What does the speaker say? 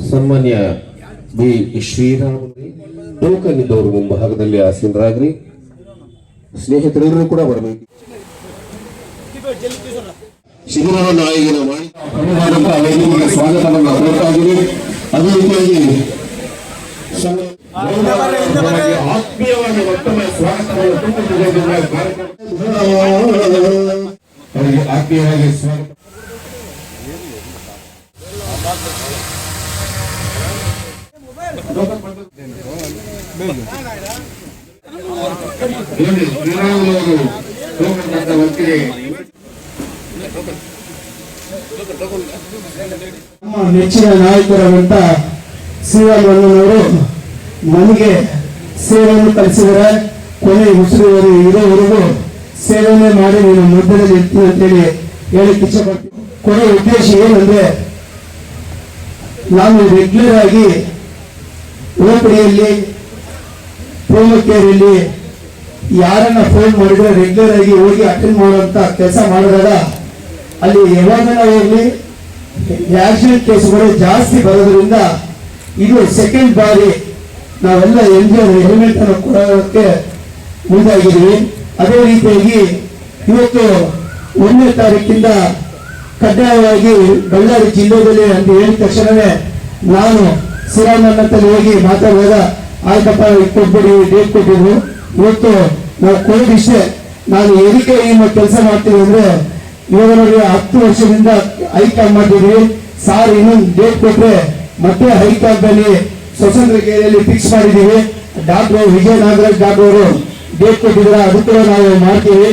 ಸನ್ಮಾನ್ಯ B Shriram token ಇದ್ದವರು ಮುಂಭಾಗದಲ್ಲಿ ಆಸೀನರಾಗ್ರಿ. ಸ್ನೇಹಿತರೆಲ್ಲರೂ ಕೂಡ ಬರಬೇಕು. ಶಿಬಿರವನ್ನು ಆಯೋಜನೆ ಮಾಡಿ ಸ್ವಾಗತವನ್ನು ಕೋರ್ತಾಗಿದೆ. ಅದೇ ರೀತಿಯಾಗಿ ಆತ್ಮೀಯವಾಗಿ ಮತ್ತೊಮ್ಮೆ ಸ್ವಾಗತವನ್ನು ಆತ್ಮೀಯವಾಗಿ ಸ್ವಾಗತ. ನಮ್ಮ ನೆಚ್ಚಿನ ನಾಯಕರಾದಂತ ಶ್ರೀರಾಮಣ್ಣನವರು ನನಗೆ ಸೇವೆಯನ್ನು ಕಲಿಸಿದರೆ ಕೊನೆ ಉಸಿರುವರು ಇರೋವರೆಗೂ ಸೇವೆಯನ್ನೇ ಮಾಡಿ ನೀನು ಮಧ್ಯದಲ್ಲಿ ಇರ್ತೀನಿ ಅಂತೇಳಿ ಹೇಳಕ್ಕೆ ಇಚ್ಛೆಪಡ್ತೀನಿ. ಕೊನೆ ಉದ್ದೇಶ ಏನಂದ್ರೆ, ನಾನು ರೆಗ್ಯುಲರ್ ಆಗಿ ಓಪಡಿಯಲ್ಲಿ ಪ್ರೋಮೋಕೇರಿಯಲ್ಲಿ ಯಾರನ್ನ ಫೋನ್ ಮಾಡಿದ್ರೆ ರೆಗ್ಯುಲರ್ ಆಗಿ ಹೋಗಿ ಅಟೆಂಡ್ ಮಾಡುವಂತ ಕೆಲಸ ಮಾಡಿದಾಗ ಅಲ್ಲಿ ಯಾವಾಗನ ಹೋಗ್ಲಿ ಆಕ್ಸಿಡೆಂಟ್ ಕೇಸ್ಗಳು ಜಾಸ್ತಿ ಬರೋದ್ರಿಂದ ಇದು ಸೆಕೆಂಡ್ ಬಾರಿ ನಾವೆಲ್ಲ ಹೆಲ್ಮೆಟ್ ಅನ್ನು ಕೊಡೋದಕ್ಕೆ ಮುಂದಾಗಿದ್ದೀವಿ. ಅದೇ ರೀತಿಯಾಗಿ ಇವತ್ತು 1ನೇ ತಾರೀಕಿಂದ ಕಡ್ಡಾಯವಾಗಿ ಬಳ್ಳಾರಿ ಜಿಲ್ಲೆಯಲ್ಲಿ ಅಂತ ಹೇಳಿದ ತಕ್ಷಣವೇ ನಾನು ಶ್ರೀರಾಮಣ್ಣನಲ್ಲಿ ಹೋಗಿ ಮಾತಾಡುವಾಗ ಆಯ್ತಪ್ಪ ಕೊಟ್ಬಿಡಿ ಡೇಟ್ ಕೊಟ್ಟಿದ್ರು. ಇವತ್ತು ನಾವು ಕೊಡೋದಿಷ್ಟೇ. ನಾನು ಎದಕ್ಕೆ ಈ ಕೆಲಸ ಮಾಡ್ತೀವಿ ಅಂದ್ರೆ, ಇವಾಗ ನೋಡಿ 10 ವರ್ಷದಿಂದ ಹೈಕಾಮ್ ಮಾಡಿದ್ವಿ. ಸಾರ್ ಇನ್ನೊಂದು ಡೇಟ್ ಕೊಟ್ರೆ ಮತ್ತೆ ಹೈಕಾಮ್ನಲ್ಲಿ ಸ್ವತಂತ್ರ ಕೇರಿಯಲ್ಲಿ ಫಿಕ್ಸ್ ಮಾಡಿದ್ದೀವಿ. ಡಾಕ್ಟರ್ ವಿಜಯ ನಾಗರಾಜ್ ಡಾಕ್ಟರ್ ಅವರು ಡೇಟ್ ಕೊಟ್ಟಿದ್ರೆ ಅದು ಕೂಡ ನಾವು ಮಾಡ್ತೀವಿ.